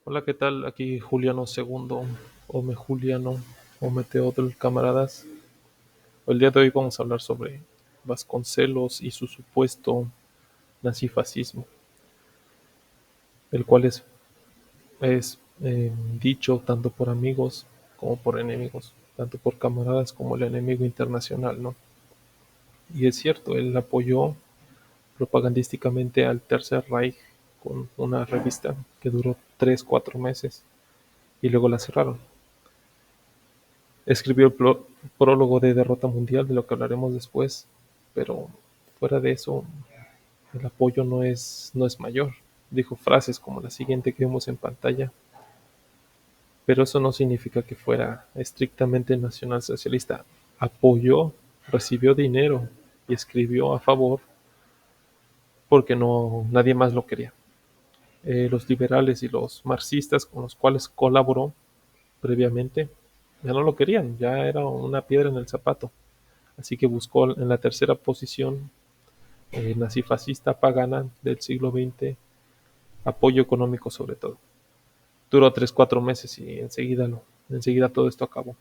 Hola, ¿qué tal? Aquí Juliano segundo, Ome Juliano, Ome Teodoro, camaradas. El día de hoy vamos a hablar sobre Vasconcelos y su supuesto nazifascismo, el cual es dicho tanto por amigos como por enemigos, tanto por camaradas como el enemigo internacional, ¿no? Y es cierto, él apoyó propagandísticamente al Tercer Reich con una revista que duró 3, 4 meses y luego la cerraron. Escribió el prólogo de Derrota Mundial, de lo que hablaremos después, pero fuera de eso, el apoyo no es mayor. Dijo frases como la siguiente que vemos en pantalla, pero eso no significa que fuera estrictamente nacionalsocialista. Apoyó, recibió dinero y escribió a favor porque no nadie más lo quería. Los liberales y los marxistas con los cuales colaboró previamente ya no lo querían, ya era una piedra en el zapato. Así que buscó en la tercera posición nazifascista pagana del siglo XX apoyo económico sobre todo. Duró 3, 4 meses y enseguida todo esto acabó.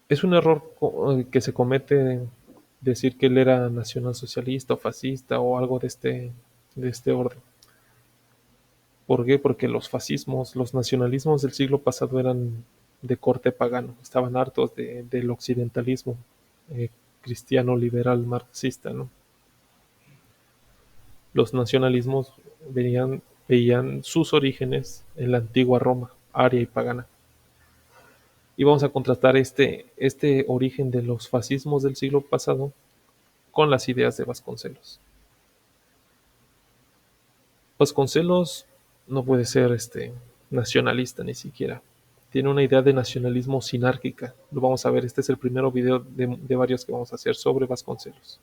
Es un error que se comete decir que él era nacionalsocialista o fascista o algo de este orden. ¿Por qué? Porque los fascismos, los nacionalismos del siglo pasado eran de corte pagano, estaban hartos del occidentalismo cristiano liberal marxista, ¿no? Los nacionalismos veían sus orígenes en la antigua Roma, aria y pagana. Y vamos a contrastar este origen de los fascismos del siglo pasado con las ideas de Vasconcelos. Vasconcelos no puede ser nacionalista ni siquiera. Tiene una idea de nacionalismo sinárquica. Lo vamos a ver, este es el primer video de varios que vamos a hacer sobre Vasconcelos.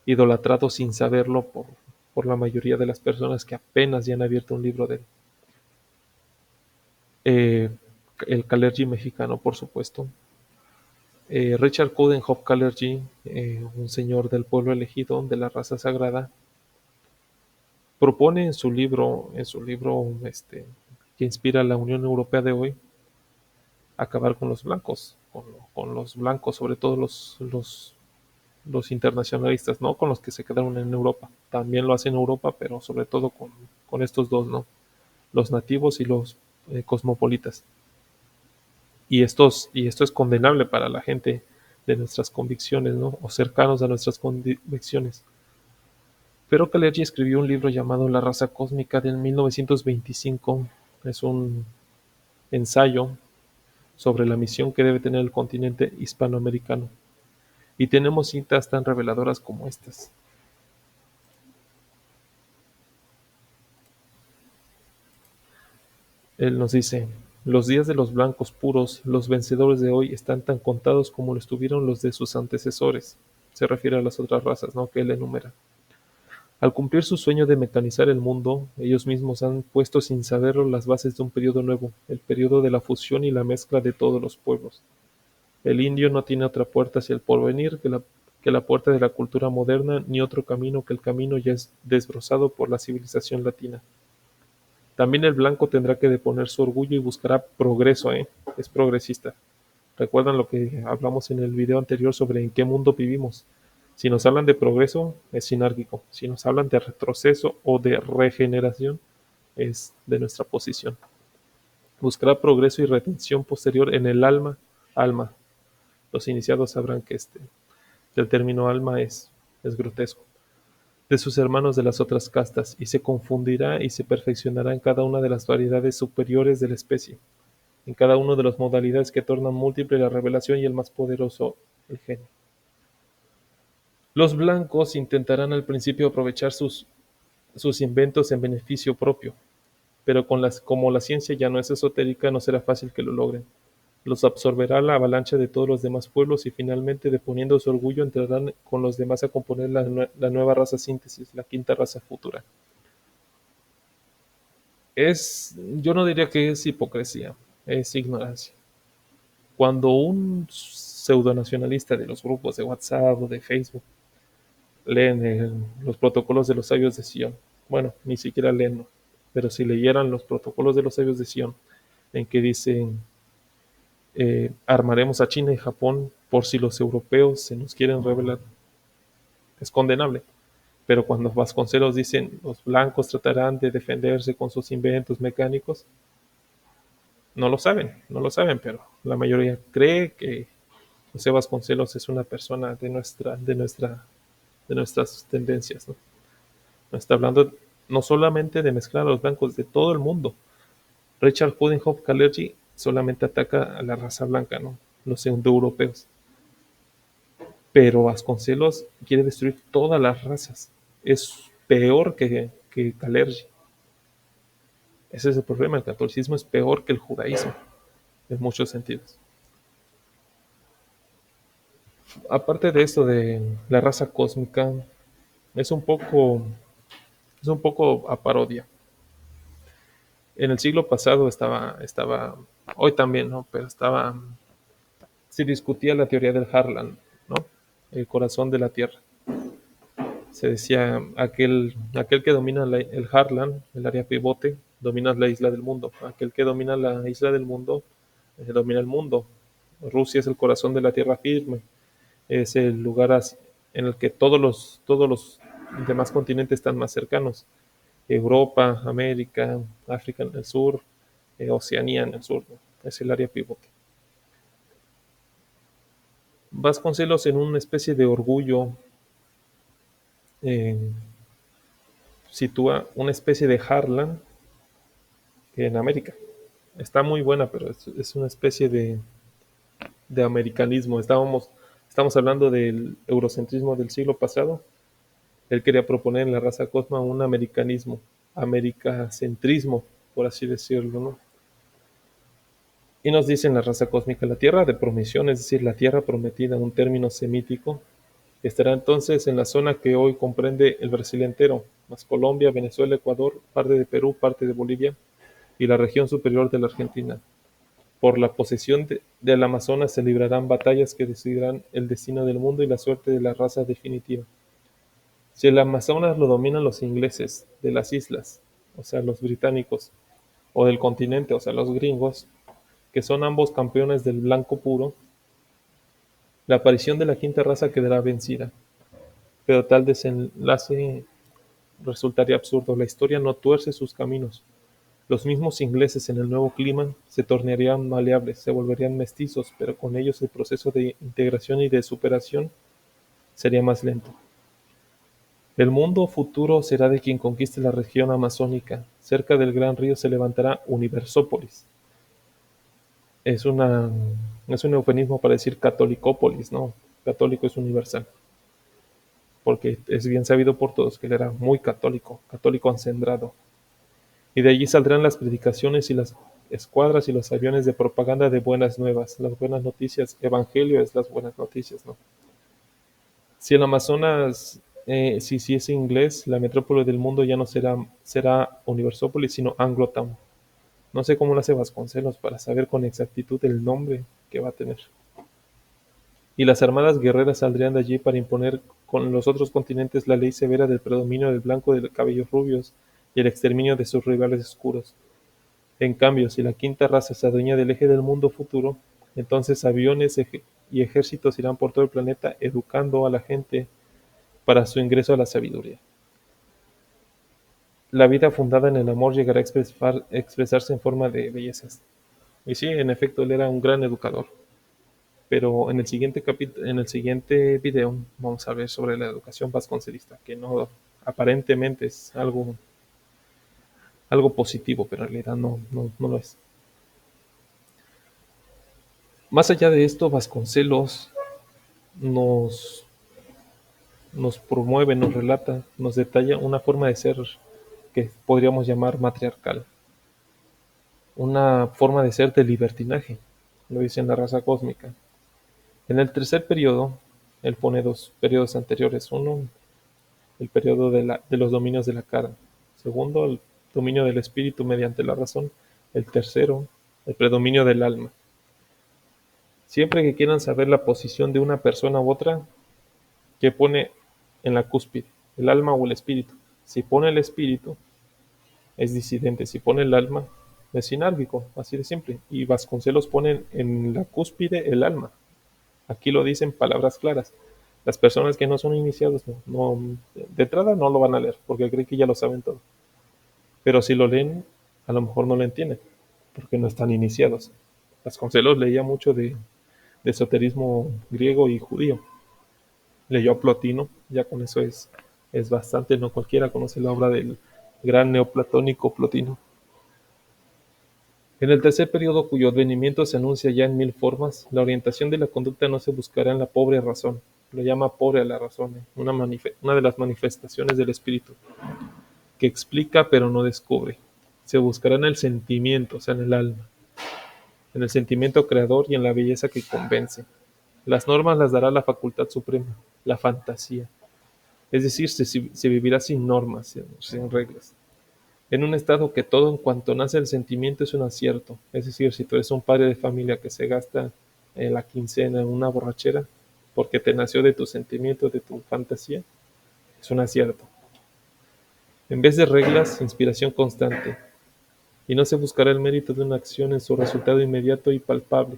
Idolatrado sin saberlo por la mayoría de las personas que apenas ya han abierto un libro de él. Eh, el Kalergi mexicano, por supuesto. Richard Coudenhove Kalergi, un señor del pueblo elegido, de la raza sagrada, propone en su libro que inspira la Unión Europea de hoy, acabar con los blancos, con los blancos, sobre todo los internacionalistas, no con los que se quedaron en Europa. También lo hacen en Europa, pero sobre todo con estos dos, ¿no? Los nativos y los cosmopolitas. Y esto es condenable para la gente de nuestras convicciones, ¿no? O cercanos a nuestras convicciones. Pero Kalergi escribió un libro llamado La raza cósmica del 1925. Es un ensayo sobre la misión que debe tener el continente hispanoamericano. Y tenemos citas tan reveladoras como estas. Él nos dice, los días de los blancos puros, los vencedores de hoy, están tan contados como lo estuvieron los de sus antecesores. Se refiere a las otras razas, ¿no? Que él enumera. Al cumplir su sueño de mecanizar el mundo, ellos mismos han puesto sin saberlo las bases de un periodo nuevo, el periodo de la fusión y la mezcla de todos los pueblos. El indio no tiene otra puerta hacia el porvenir que la puerta de la cultura moderna, ni otro camino que el camino ya desbrozado por la civilización latina. También el blanco tendrá que deponer su orgullo y buscará progreso, ¿eh? Es progresista. Recuerdan lo que hablamos en el video anterior sobre en qué mundo vivimos. Si nos hablan de progreso, es sinárquico. Si nos hablan de retroceso o de regeneración, es de nuestra posición. Buscará progreso y redención posterior en el alma. Los iniciados sabrán que del término alma es grotesco. De sus hermanos de las otras castas, y se confundirá y se perfeccionará en cada una de las variedades superiores de la especie, en cada una de las modalidades que tornan múltiple la revelación y el más poderoso el genio. Los blancos intentarán al principio aprovechar sus inventos en beneficio propio, pero como la ciencia ya no es esotérica, no será fácil que lo logren. Los absorberá la avalancha de todos los demás pueblos y finalmente, deponiendo su orgullo, entrarán con los demás a componer la nueva raza síntesis, la quinta raza futura. Yo no diría que es hipocresía, es ignorancia. Cuando un pseudonacionalista de los grupos de WhatsApp o de Facebook leen los protocolos de los sabios de Sion, bueno, ni siquiera leen, ¿no? pero si leyeran los protocolos de los sabios de Sion, en que dicen, armaremos a China y Japón por si los europeos se nos quieren rebelar, es condenable. Pero cuando Vasconcelos dicen los blancos tratarán de defenderse con sus inventos mecánicos, no lo saben, pero la mayoría cree que José Vasconcelos es una persona de nuestras tendencias, ¿no? No está hablando no solamente de mezclar a los blancos, de todo el mundo. Richard Budenhoff Kalergi solamente ataca a la raza blanca, ¿no? Los indoeuropeos. Pero Vasconcelos quiere destruir todas las razas. Es peor que Kalergi. Ese es el problema. El catolicismo es peor que el judaísmo, en muchos sentidos. Aparte de esto de la raza cósmica, es un poco, es un poco a parodia. En el siglo pasado hoy también, ¿no? Pero se discutía la teoría del Harlan, ¿no? El corazón de la Tierra. Se decía, aquel que domina el Harlan, el área pivote, domina la isla del mundo. Aquel que domina la isla del mundo, domina el mundo. Rusia es el corazón de la Tierra firme. Es el lugar en el que todos los demás continentes están más cercanos. Europa, América, África en el sur, Oceanía en el sur, ¿no? Es el área pivote. Vasconcelos, en una especie de orgullo, eh, sitúa una especie de Harlan en América. Está muy buena, pero es una especie de americanismo. Estamos hablando del eurocentrismo del siglo pasado. Él quería proponer en la raza cosma un americanismo, americacentrismo, por así decirlo, ¿no? Y nos dice en la raza cósmica, la tierra de promisión, es decir, la tierra prometida, un término semítico, estará entonces en la zona que hoy comprende el Brasil entero, más Colombia, Venezuela, Ecuador, parte de Perú, parte de Bolivia y la región superior de la Argentina. Por la posesión del Amazonas se librarán batallas que decidirán el destino del mundo y la suerte de la raza definitiva. Si el Amazonas lo dominan los ingleses de las islas, o sea, los británicos, o del continente, o sea, los gringos, que son ambos campeones del blanco puro, la aparición de la quinta raza quedará vencida. Pero tal desenlace resultaría absurdo. La historia no tuerce sus caminos. Los mismos ingleses en el nuevo clima se tornarían maleables, se volverían mestizos, pero con ellos el proceso de integración y de superación sería más lento. El mundo futuro será de quien conquiste la región amazónica. Cerca del gran río se levantará Universópolis. Es, una, es un eufemismo para decir catolicópolis, ¿no? Católico es universal. Porque es bien sabido por todos que él era muy católico, católico encendrado. Y de allí saldrán las predicaciones y las escuadras y los aviones de propaganda de buenas nuevas, las buenas noticias. Evangelio es las buenas noticias, ¿no? Si el Amazonas, si es inglés, la metrópoli del mundo ya no será Universópolis, sino Anglotown. No sé cómo lo hace Vasconcelos para saber con exactitud el nombre que va a tener. Y las armadas guerreras saldrían de allí para imponer con los otros continentes la ley severa del predominio del blanco de cabellos rubios y el exterminio de sus rivales oscuros. En cambio, si la quinta raza se adueña del eje del mundo futuro, entonces aviones y ejércitos irán por todo el planeta educando a la gente para su ingreso a la sabiduría. La vida fundada en el amor llegará a expresarse en forma de bellezas. Y sí, en efecto, él era un gran educador. Pero en el siguiente video vamos a ver sobre la educación vasconcelista, que no aparentemente es algo positivo, pero en realidad no lo es. Más allá de esto, Vasconcelos nos, nos promueve, nos relata, nos detalla una forma de ser que podríamos llamar matriarcal, una forma de ser de libertinaje, lo dice en la raza cósmica. En el tercer periodo, él pone dos periodos anteriores. Uno, el periodo de los dominios de la cara. Segundo, el dominio del espíritu mediante la razón. El tercero, el predominio del alma. Siempre que quieran saber la posición de una persona u otra, ¿qué pone en la cúspide? ¿El alma o el espíritu? Si pone el espíritu, es disidente. Si pone el alma, es sinálgico, así de simple. Y Vasconcelos pone en la cúspide el alma. Aquí lo dicen palabras claras. Las personas que no son iniciados, de entrada no lo van a leer, porque creen que ya lo saben todo. Pero si lo leen, a lo mejor no lo entienden, porque no están iniciados. Vasconcelos leía mucho de esoterismo griego y judío. Leyó a Plotino, ya con eso es bastante, no cualquiera conoce la obra del gran neoplatónico Plotino. En el tercer periodo, cuyo advenimiento se anuncia ya en mil formas, la orientación de la conducta no se buscará en la pobre razón, lo llama pobre a la razón, una de las manifestaciones del espíritu, que explica pero no descubre. Se buscará en el sentimiento, o sea, en el alma, en el sentimiento creador y en la belleza que convence. Las normas las dará la facultad suprema, la fantasía. Es decir, se vivirá sin normas, sin reglas. En un estado que todo en cuanto nace el sentimiento es un acierto. Es decir, si tú eres un padre de familia que se gasta en la quincena en una borrachera, porque te nació de tu sentimiento, de tu fantasía, es un acierto. En vez de reglas, inspiración constante. Y no se buscará el mérito de una acción en su resultado inmediato y palpable,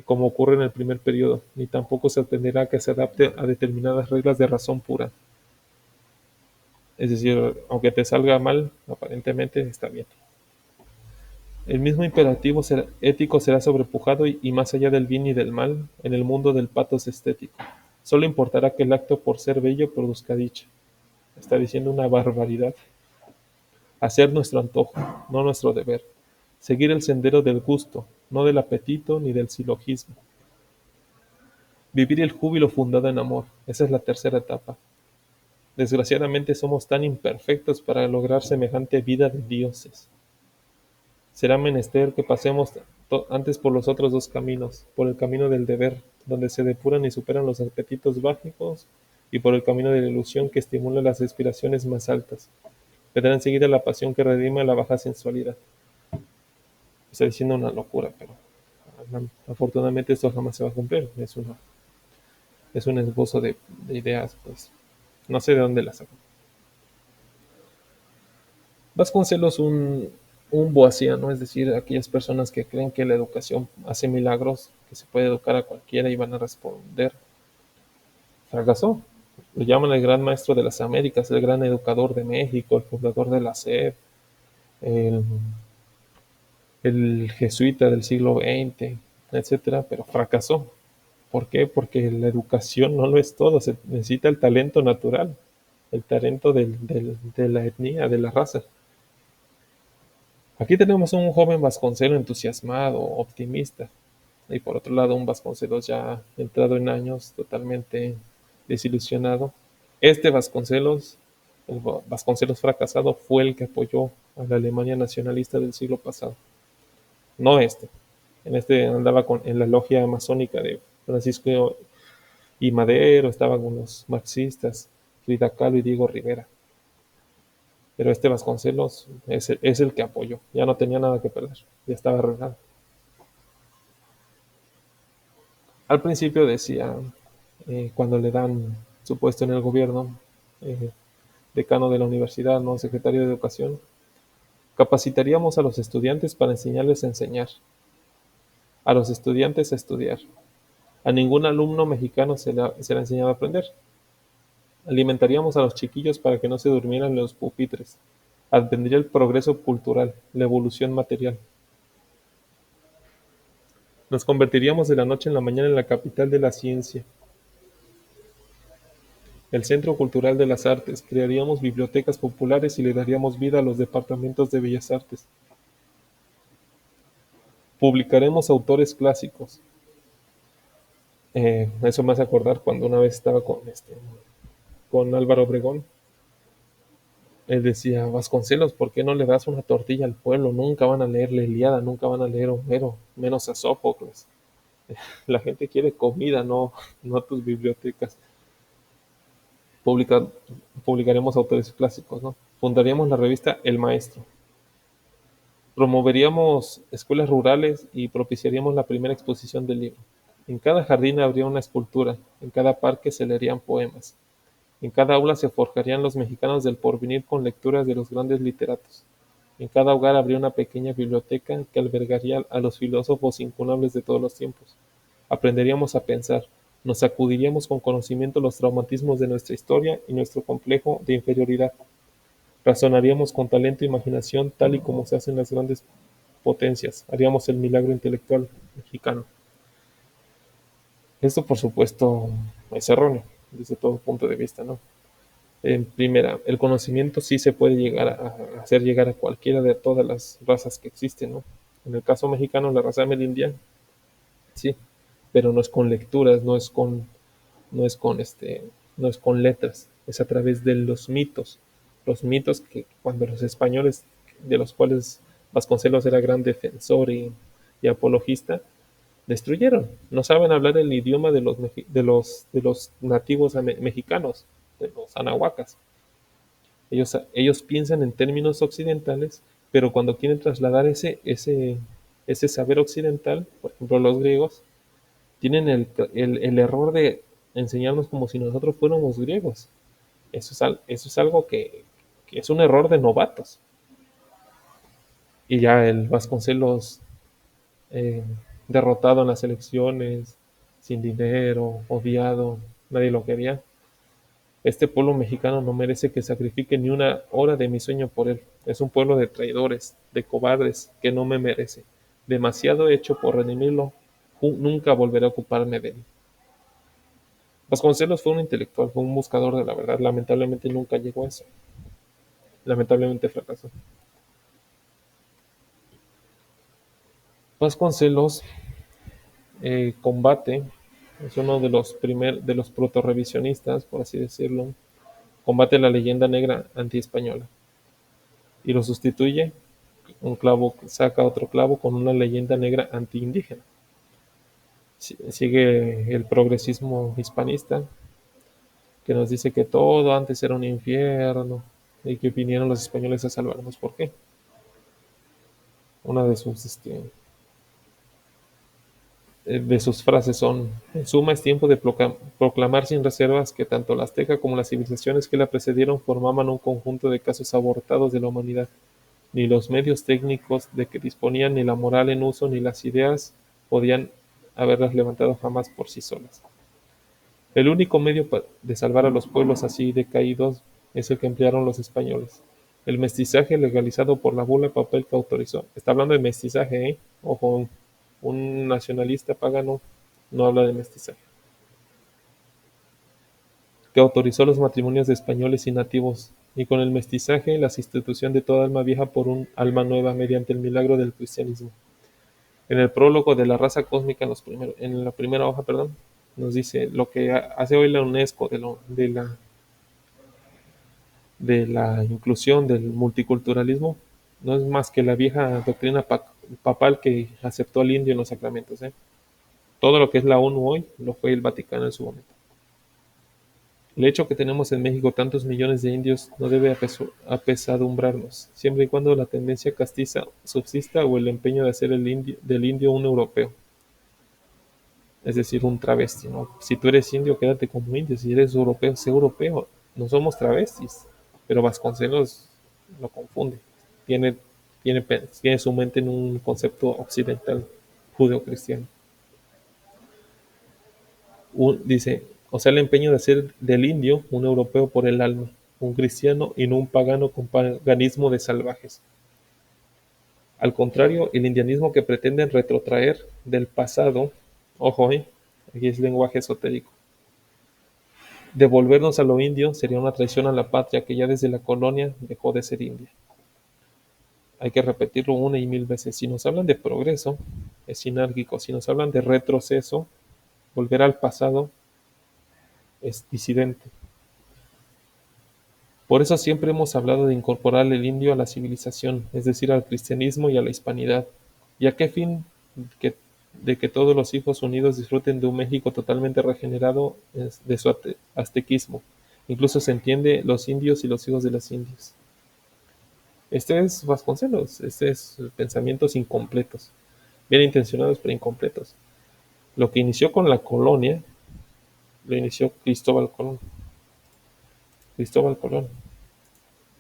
como ocurre en el primer periodo, ni tampoco se atenderá a que se adapte a determinadas reglas de razón pura. Es decir, aunque te salga mal, aparentemente está bien. El mismo imperativo ético será sobrepujado y más allá del bien y del mal, en el mundo del patos estético. Solo importará que el acto por ser bello produzca dicha. Está diciendo una barbaridad. Hacer nuestro antojo, no nuestro deber. Seguir el sendero del gusto, no del apetito ni del silogismo. Vivir el júbilo fundado en amor. Esa es la tercera etapa. Desgraciadamente somos tan imperfectos para lograr semejante vida de dioses. Será menester que pasemos antes por los otros dos caminos, por el camino del deber, donde se depuran y superan los apetitos básicos, y por el camino de la ilusión que estimula las aspiraciones más altas. Vendrá enseguida la pasión que redima la baja sensualidad. Está diciendo una locura, pero afortunadamente esto jamás se va a cumplir. Es un esbozo de ideas, pues no sé de dónde las saco. Vasconcelos un boasiano, es decir, aquellas personas que creen que la educación hace milagros, que se puede educar a cualquiera y van a responder. Fracasó. Lo llaman el gran maestro de las Américas, el gran educador de México, el fundador de la SEP, el, el jesuita del siglo XX, etcétera, pero fracasó. ¿Por qué? Porque la educación no lo es todo, se necesita el talento natural, el talento de la etnia, de la raza. Aquí tenemos un joven Vasconcelos entusiasmado, optimista, y por otro lado un Vasconcelos ya entrado en años, totalmente desilusionado. Este Vasconcelos, el Vasconcelos fracasado, fue el que apoyó a la Alemania nacionalista del siglo pasado, no este. En este andaba en la logia masónica de Francisco y Madero, estaban unos marxistas, Frida Kahlo y Diego Rivera. Pero este Vasconcelos es el que apoyó, ya no tenía nada que perder, ya estaba arreglado. Al principio decía, cuando le dan su puesto en el gobierno, eh, decano de la universidad, no secretario de educación, capacitaríamos a los estudiantes para enseñarles a enseñar, a los estudiantes a estudiar. A ningún alumno mexicano se le ha enseñado a aprender. Alimentaríamos a los chiquillos para que no se durmieran en los pupitres. Advendría el progreso cultural, la evolución material. Nos convertiríamos de la noche en la mañana en la capital de la ciencia, el Centro Cultural de las Artes. Crearíamos bibliotecas populares y le daríamos vida a los departamentos de Bellas Artes. Publicaremos autores clásicos. Eso me hace acordar cuando una vez estaba con Álvaro Obregón. Él decía, Vasconcelos, ¿por qué no le das una tortilla al pueblo? Nunca van a leer la Ilíada, nunca van a leer Homero, menos a Sófocles. La gente quiere comida, no tus bibliotecas. Publica- Publicaremos autores clásicos, ¿no? Fundaríamos la revista El Maestro. Promoveríamos escuelas rurales y propiciaríamos la primera exposición del libro. En cada jardín habría una escultura, en cada parque se leerían poemas. En cada aula se forjarían los mexicanos del porvenir con lecturas de los grandes literatos. En cada hogar habría una pequeña biblioteca que albergaría a los filósofos incunables de todos los tiempos. Aprenderíamos a pensar, nos sacudiríamos con conocimiento los traumatismos de nuestra historia y nuestro complejo de inferioridad. Razonaríamos con talento e imaginación tal y como se hacen las grandes potencias. Haríamos el milagro intelectual mexicano. Esto, por supuesto, es erróneo desde todo punto de vista, ¿no? En primera, el conocimiento sí se puede llegar a hacer llegar a cualquiera de todas las razas que existen, ¿no? En el caso mexicano, la raza amerindia, sí, pero no es con lecturas, no es con no es con letras, es a través de los mitos que cuando los españoles, de los cuales Vasconcelos era gran defensor y apologista, destruyeron. No saben hablar el idioma de de los nativos mexicanos, de los anahuacas. Ellos piensan en términos occidentales, pero cuando quieren trasladar ese saber occidental, por ejemplo los griegos, tienen el error de enseñarnos como si nosotros fuéramos griegos. Eso es algo que es un error de novatos. Y ya el Vasconcelos, eh, derrotado en las elecciones, sin dinero, odiado, nadie lo quería. Este pueblo mexicano no merece que sacrifique ni una hora de mi sueño por él. Es un pueblo de traidores, de cobardes, que no me merece. Demasiado hecho por redimirlo. Nunca volveré a ocuparme de él. Vasconcelos fue un intelectual, fue un buscador de la verdad. Lamentablemente nunca llegó a eso. Lamentablemente fracasó. Vasconcelos combate, es uno de los proto-revisionistas, por así decirlo, combate la leyenda negra anti-española y lo sustituye, un clavo saca otro clavo con una leyenda negra anti-indígena. Sigue el progresismo hispanista, que nos dice que todo antes era un infierno y que vinieron los españoles a salvarnos. ¿Por qué? Una de sus frases son: en suma es tiempo de proclamar sin reservas que tanto la azteca como las civilizaciones que la precedieron formaban un conjunto de casos abortados de la humanidad. Ni los medios técnicos de que disponían, ni la moral en uso, ni las ideas podían haberlas levantado jamás por sí solas. El único medio de salvar a los pueblos así decaídos es el que emplearon los españoles. El mestizaje legalizado por la bula de papel que autorizó. Está hablando de mestizaje, ¿eh? Ojo, un nacionalista pagano no habla de mestizaje. Que autorizó los matrimonios de españoles y nativos, y con el mestizaje la sustitución de toda alma vieja por un alma nueva mediante el milagro del cristianismo. En el prólogo de la raza cósmica, en la primera hoja, perdón, nos dice lo que hace hoy la UNESCO de la inclusión, del multiculturalismo, no es más que la vieja doctrina papal que aceptó al indio en los sacramentos. ¿Eh? Todo lo que es la ONU hoy lo fue el Vaticano en su momento. El hecho que tenemos en México tantos millones de indios no debe apesadumbrarnos, siempre y cuando la tendencia castiza subsista o el empeño de hacer del indio un europeo, es decir, un travesti, ¿no? Si tú eres indio, quédate como indio, si eres europeo, sé europeo, no somos travestis, pero Vasconcelos lo confunde, tiene, tiene su mente en un concepto occidental, judeocristiano. Dice, o sea, el empeño de hacer del indio un europeo por el alma, un cristiano y no un pagano con paganismo de salvajes. Al contrario, el indianismo que pretenden retrotraer del pasado, ojo, aquí es lenguaje esotérico, devolvernos a lo indio sería una traición a la patria que ya desde la colonia dejó de ser india. Hay que repetirlo una y mil veces. Si nos hablan de progreso, es sinárquico. Si nos hablan de retroceso, volver al pasado, es disidente. Por eso siempre hemos hablado de incorporar el indio a la civilización, es decir, al cristianismo y a la hispanidad. ¿Y a qué fin? Que, de que todos los hijos unidos disfruten de un México totalmente regenerado de su aztequismo. Incluso se entiende los indios y los hijos de las indias. Este es Vasconcelos, este es pensamientos incompletos, bien intencionados pero incompletos. Lo que inició con la colonia, lo inició Cristóbal Colón. Cristóbal Colón,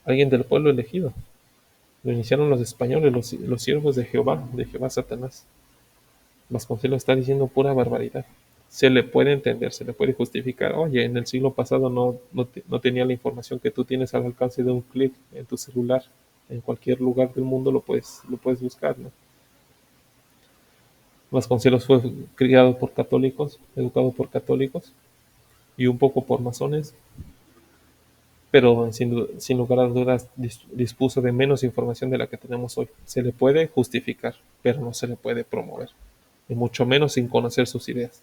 alguien del pueblo elegido. Lo iniciaron los españoles, los siervos de Jehová Satanás. Vasconcelos está diciendo pura barbaridad. Se le puede entender, se le puede justificar. Oye, en el siglo pasado no tenía la información que tú tienes al alcance de un clic en tu celular. En cualquier lugar del mundo lo puedes buscar, ¿no? Vasconcelos fue criado por católicos, educado por católicos y un poco por masones, pero sin lugar a dudas dispuso de menos información de la que tenemos hoy. Se le puede justificar, pero no se le puede promover, y mucho menos sin conocer sus ideas.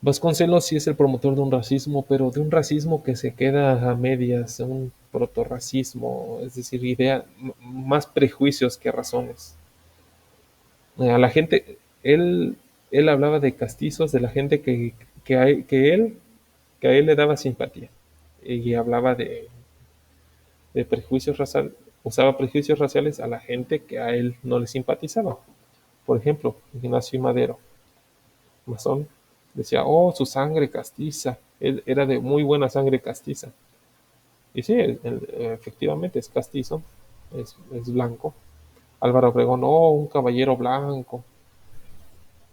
Vasconcelos sí es el promotor de un racismo, pero de un racismo que se queda a medias, un protorracismo, es decir, más prejuicios que razones. A la gente, él hablaba de castizos, de la gente que a él le daba simpatía, y hablaba de prejuicios raciales, usaba prejuicios raciales a la gente que a él no le simpatizaba. Por ejemplo, Ignacio Madero, masón, decía, oh, su sangre castiza, él era de muy buena sangre castiza. Y sí, efectivamente es castizo, es blanco. Álvaro Obregón, oh, un caballero blanco.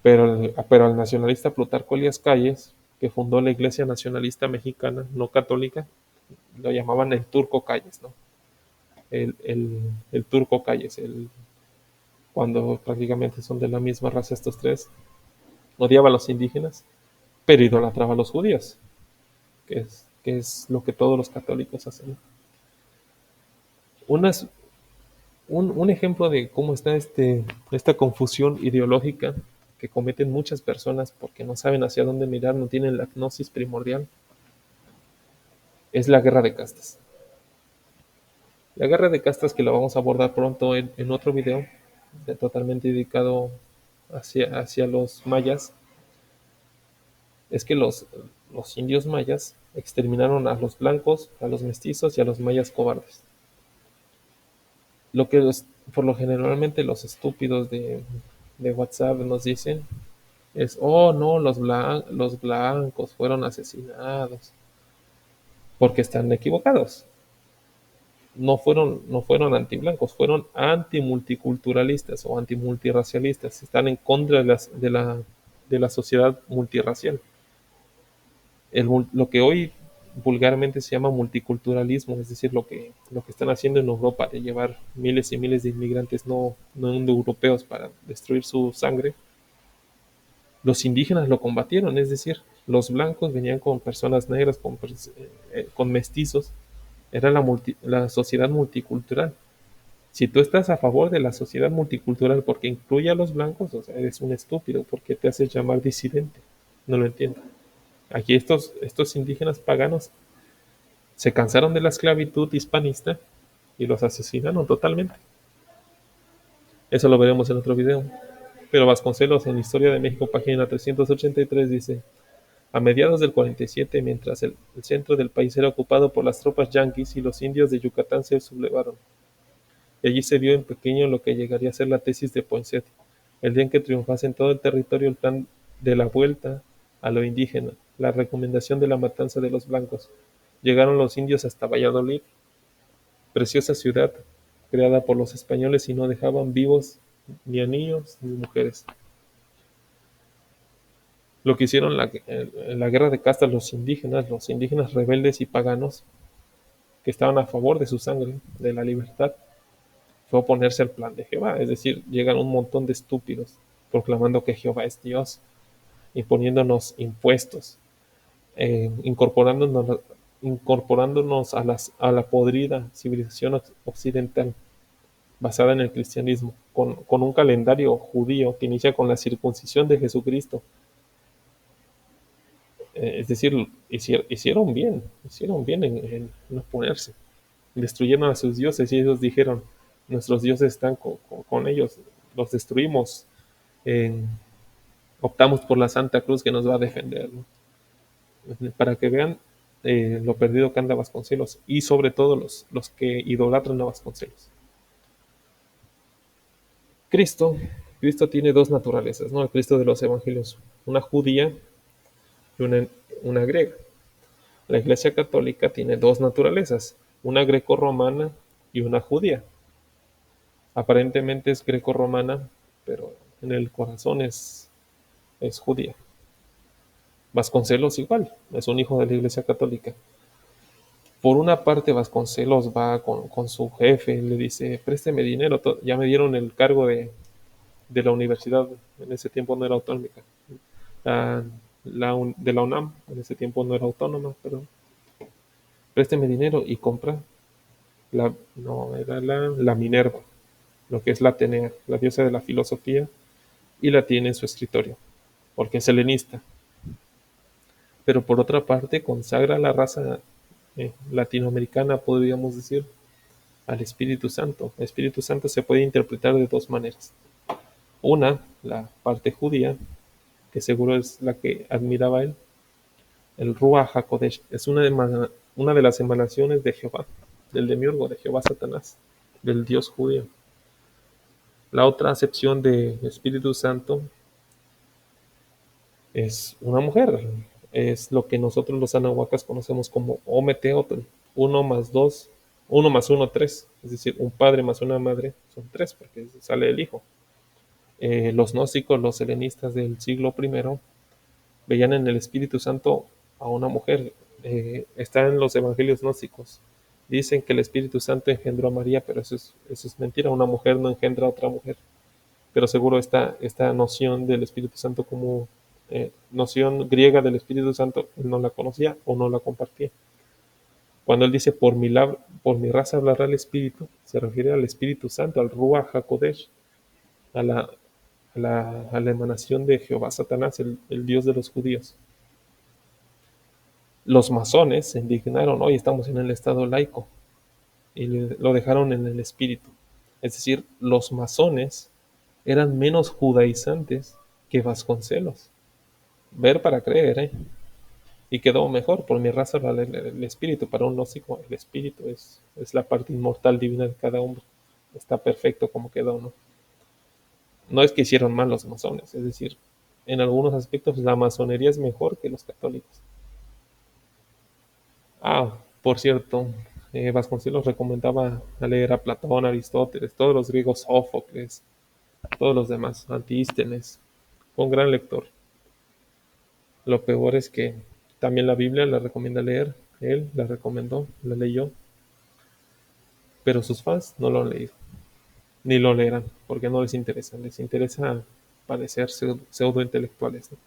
Pero al nacionalista Plutarco Elías Calles, que fundó la Iglesia Nacionalista Mexicana, no católica, lo llamaban el Turco Calles, ¿no? El Turco Calles, cuando prácticamente son de la misma raza estos tres, odiaba a los indígenas, pero idolatraba a los judíos, que es lo que todos los católicos hacen. Unas, un ejemplo de cómo está esta confusión ideológica que cometen muchas personas porque no saben hacia dónde mirar, no tienen la gnosis primordial, es la guerra de castas. La guerra de castas, que la vamos a abordar pronto en otro video, totalmente dedicado hacia los mayas, es que los indios mayas exterminaron a los blancos, a los mestizos y a los mayas cobardes. Lo que por lo generalmente los estúpidos de WhatsApp nos dicen es, oh no, los blancos fueron asesinados, porque están equivocados. No fueron antiblancos, fueron antimulticulturalistas o antimultiracialistas. Están en contra de la sociedad multirracial. Lo que hoy vulgarmente se llama multiculturalismo, es decir, lo que están haciendo en Europa de llevar miles y miles de inmigrantes no europeos para destruir su sangre. Los indígenas lo combatieron, es decir, los blancos venían con personas negras, con mestizos. Era la sociedad multicultural. Si tú estás a favor de la sociedad multicultural porque incluye a los blancos, o sea, eres un estúpido. ¿Por qué te haces llamar disidente? No lo entiendo. Aquí estos indígenas paganos se cansaron de la esclavitud hispanista y los asesinaron totalmente. Eso lo veremos en otro video. Pero Vasconcelos, en Historia de México, página 383, dice: a mediados del 47, mientras el centro del país era ocupado por las tropas yanquis y los indios de Yucatán se sublevaron, y allí se vio en pequeño lo que llegaría a ser la tesis de Poinsett, el día en que triunfase en todo el territorio el plan de la vuelta a lo indígena, la recomendación de la matanza de los blancos. Llegaron los indios hasta Valladolid, preciosa ciudad creada por los españoles, y no dejaban vivos ni a niños ni mujeres. Lo que hicieron en la guerra de castas los indígenas rebeldes y paganos, que estaban a favor de su sangre, de la libertad, fue oponerse al plan de Jehová. Es decir, llegan un montón de estúpidos proclamando que Jehová es Dios, imponiéndonos impuestos, incorporándonos a la podrida civilización occidental basada en el cristianismo, con un calendario judío que inicia con la circuncisión de Jesucristo. Es decir, hicieron bien en oponerse. Destruyeron a sus dioses y ellos dijeron, nuestros dioses están con ellos, los destruimos, eh, optamos por la Santa Cruz que nos va a defender, ¿no? Para que vean lo perdido que anda Vasconcelos, y sobre todo los que idolatran a Vasconcelos. Cristo tiene dos naturalezas, ¿no? El Cristo de los evangelios, una judía y una griega. La Iglesia Católica tiene dos naturalezas, una greco-romana y una judía. Aparentemente es greco-romana, pero en el corazón es judía. Vasconcelos igual, es un hijo de la Iglesia Católica. Por una parte, Vasconcelos va con su jefe, le dice, présteme dinero, ya me dieron el cargo de la universidad, en ese tiempo no era autonómica, de la UNAM, en ese tiempo no era autónoma, pero présteme dinero y compra no, era la Minerva, lo que es la Atenea, la diosa de la filosofía, y la tiene en su escritorio, porque es helenista. Pero por otra parte consagra a la raza latinoamericana, podríamos decir, al Espíritu Santo. El Espíritu Santo se puede interpretar de dos maneras. Una, la parte judía, que seguro es la que admiraba él, el Ruach HaKodesh, es una de las emanaciones de Jehová, del demiurgo de Jehová Satanás, del Dios judío. La otra acepción de Espíritu Santo es una mujer, es lo que nosotros los anahuacas conocemos como Ometeotl, 1 más 2, 1 más 1, 3, es decir, un padre más una madre son tres porque sale el hijo. Los gnósticos, los helenistas del siglo I, veían en el Espíritu Santo a una mujer. Está en los evangelios gnósticos. Dicen que el Espíritu Santo engendró a María, pero eso es mentira. Una mujer no engendra a otra mujer. Pero seguro esta noción del Espíritu Santo como noción griega del Espíritu Santo, él no la conocía o no la compartía. Cuando él dice, por mi raza hablará el Espíritu, se refiere al Espíritu Santo, al Ruach HaKodesh, a la emanación de Jehová Satanás, el Dios de los judíos. Los masones se indignaron, hoy estamos en el Estado laico, y lo dejaron en el espíritu. Es decir, los masones eran menos judaizantes que Vasconcelos. Ver para creer, ¿eh? Y quedó mejor, por mi raza el espíritu, para un gnóstico el espíritu es la parte inmortal divina de cada hombre. Está perfecto como quedó, ¿no? No es que hicieron mal los masones, es decir, en algunos aspectos la masonería es mejor que los católicos. Ah, por cierto, Vasconcelos recomendaba a leer a Platón, Aristóteles, todos los griegos, Sófocles, todos los demás, Antístenes. Fue un gran lector. Lo peor es que también la Biblia la recomienda leer. Él la recomendó, la leyó, pero sus fans no lo han leído, ni lo leerán, porque no les interesa. Les interesa parecer pseudo-intelectuales, ¿no?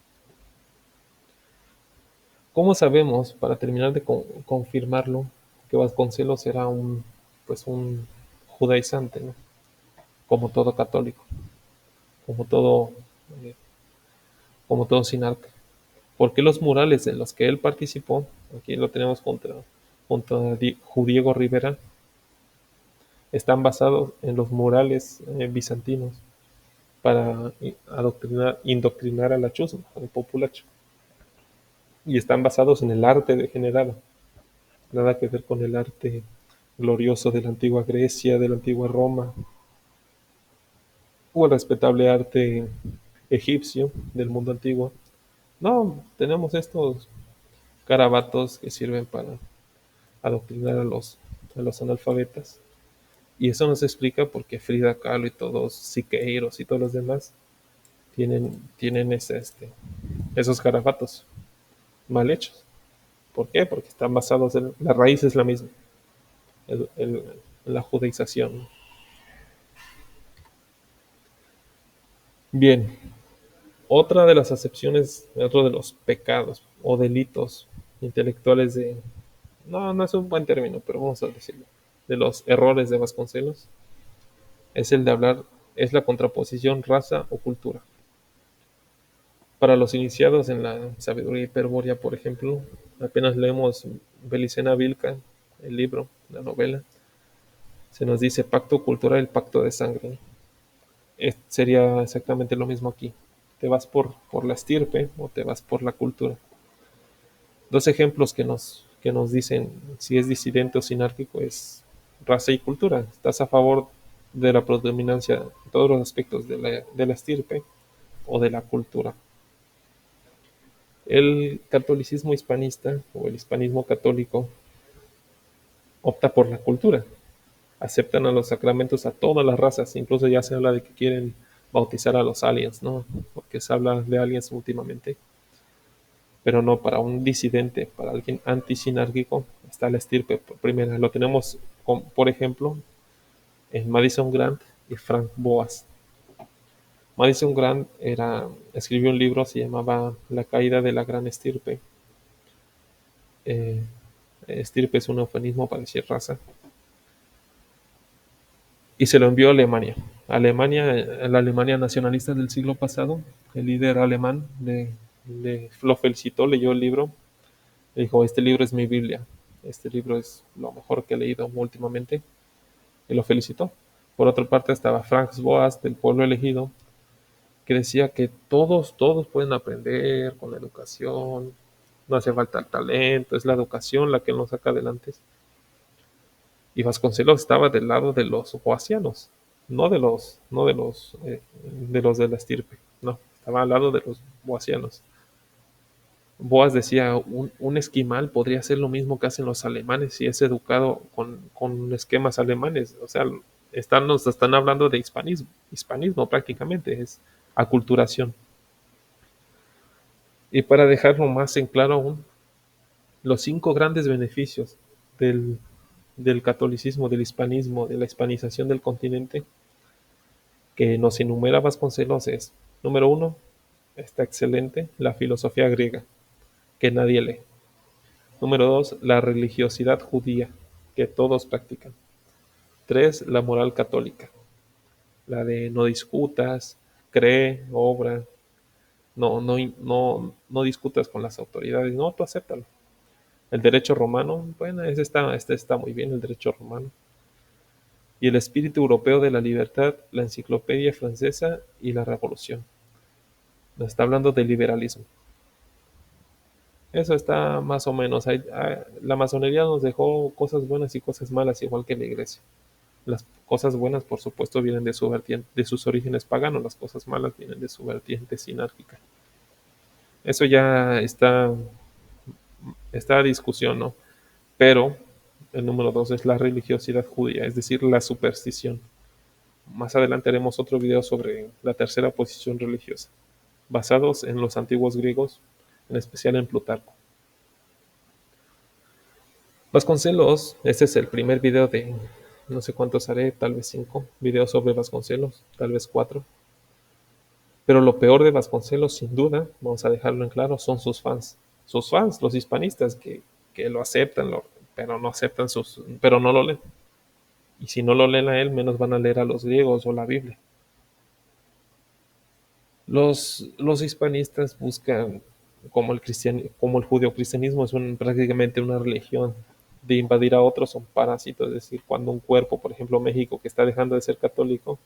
¿Cómo sabemos, para terminar de confirmarlo, que Vasconcelos era un judaizante, ¿no? Como todo católico, como todo, eh, como todo sinarca? Porque los murales en los que él participó, aquí lo tenemos junto a Diego Rivera, están basados en los murales bizantinos para indoctrinar a la chusma, al populacho. Y están basados en el arte degenerado, nada que ver con el arte glorioso de la antigua Grecia, de la antigua Roma, o el respetable arte egipcio del mundo antiguo. No, tenemos estos garabatos que sirven para adoctrinar a los analfabetas. Y eso nos explica por qué Frida Kahlo y todos Siqueiros y todos los demás tienen esos garabatos mal hechos. ¿Por qué? Porque están basados la raíz es la misma, la judaización. Bien, otra de las acepciones, otro de los pecados o delitos intelectuales no, no es un buen término, pero vamos a decirlo, de los errores de Vasconcelos, es el de hablar, es la contraposición raza o cultura. Para los iniciados en la sabiduría hiperbórea, por ejemplo, apenas leemos Belicena Vilca, el libro, la novela, se nos dice pacto cultural, el pacto de sangre. Sería exactamente lo mismo aquí. Te vas por la estirpe o te vas por la cultura. Dos ejemplos que nos dicen si es disidente o sinárquico es raza y cultura. ¿Estás a favor de la predominancia en todos los aspectos de la estirpe o de la cultura? El catolicismo hispanista o el hispanismo católico opta por la cultura. Aceptan a los sacramentos a todas las razas, incluso ya se habla de que quieren bautizar a los aliens, ¿no? Porque se habla de aliens últimamente. Pero no, para un disidente, para alguien antisinárquico, está la estirpe primera. Lo tenemos, por ejemplo, en Madison Grant y Frank Boas. Madison Grant escribió un libro, se llamaba La caída de la gran estirpe. Eh, Estirpe es un eufemismo para decir raza. Y se lo envió a Alemania. La Alemania nacionalista del siglo pasado, el líder alemán lo felicitó, leyó el libro, le dijo, este libro es mi Biblia, este libro es lo mejor que he leído últimamente, y lo felicitó. Por otra parte estaba Franz Boas, del pueblo elegido, que decía que todos pueden aprender con la educación, no hace falta el talento, es la educación la que nos saca adelante. Y Vasconcelos estaba del lado de los boasianos, no de los de la estirpe, no, estaba al lado de los boasianos. Boas decía, un esquimal podría hacer lo mismo que hacen los alemanes si es educado con esquemas alemanes. O sea, nos están hablando de hispanismo prácticamente, es aculturación. Y para dejarlo más en claro aún, los 5 grandes beneficios del, del catolicismo, del hispanismo, de la hispanización del continente, que nos enumera Vasconcelos es, número 1, está excelente la filosofía griega, que nadie lee. Número 2, la religiosidad judía, que todos practican. 3, la moral católica, la de no discutas, cree, obra, no discutas con las autoridades, no, tú acéptalo. El derecho romano, bueno, este está muy bien, el derecho romano. Y el espíritu europeo de la libertad, la enciclopedia francesa y la revolución. Nos está hablando de liberalismo. Eso está más o menos. La masonería nos dejó cosas buenas y cosas malas, igual que la iglesia. Las cosas buenas, por supuesto, vienen de su vertiente, de sus orígenes paganos. Las cosas malas vienen de su vertiente sinárquica. Eso ya está a discusión, ¿no? Pero el número 2 es la religiosidad judía, es decir, la superstición. Más adelante haremos otro video sobre la tercera posición religiosa, basados en los antiguos griegos, en especial en Plutarco. Vasconcelos, este es el primer video de no sé cuántos haré, tal vez 5 videos sobre Vasconcelos, tal vez 4. Pero lo peor de Vasconcelos, sin duda, vamos a dejarlo en claro, son sus fans. Sus fans, los hispanistas, que lo aceptan, pero no aceptan pero no lo leen. Y si no lo leen a él, menos van a leer a los griegos o la Biblia. Los hispanistas buscan, como el judeocristianismo es prácticamente una religión de invadir a otros, son parásitos, es decir, cuando un cuerpo, por ejemplo México, que está dejando de ser católico,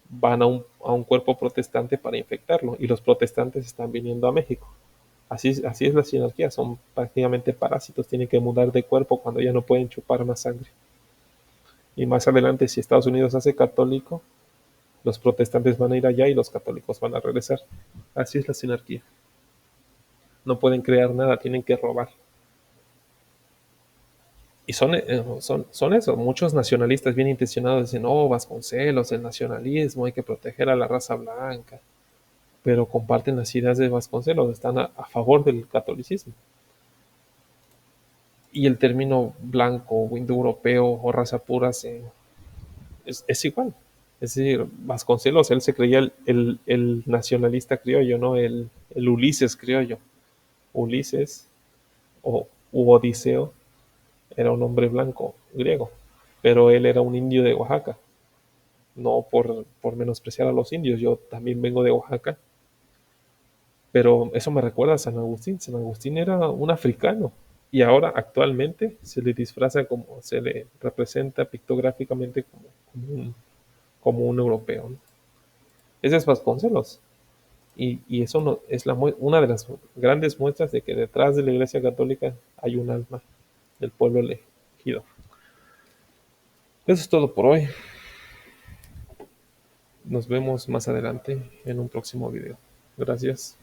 van a un cuerpo protestante para infectarlo, y los protestantes están viniendo a México. Así es la sinarquía, son prácticamente parásitos, tienen que mudar de cuerpo cuando ya no pueden chupar más sangre. Y más adelante, si Estados Unidos hace católico, los protestantes van a ir allá y los católicos van a regresar. Así es la sinarquía. No pueden crear nada, tienen que robar. Y son eso, muchos nacionalistas bien intencionados dicen, oh, Vasconcelos, el nacionalismo, hay que proteger a la raza blanca, pero comparten las ideas de Vasconcelos, están a favor del catolicismo. Y el término blanco, o indoeuropeo o raza pura es igual. Es decir, Vasconcelos, él se creía el nacionalista criollo, ¿no? El Ulises criollo. Ulises o Odiseo era un hombre blanco griego, pero él era un indio de Oaxaca. No por menospreciar a los indios, yo también vengo de Oaxaca, pero eso me recuerda a San Agustín. San Agustín era un africano y ahora actualmente se le disfraza se le representa pictográficamente como un europeo, ¿no? Ese es Vasconcelos. Y eso no, es una de las grandes muestras de que detrás de la Iglesia Católica hay un alma del pueblo elegido. Eso es todo por hoy. Nos vemos más adelante en un próximo video. Gracias.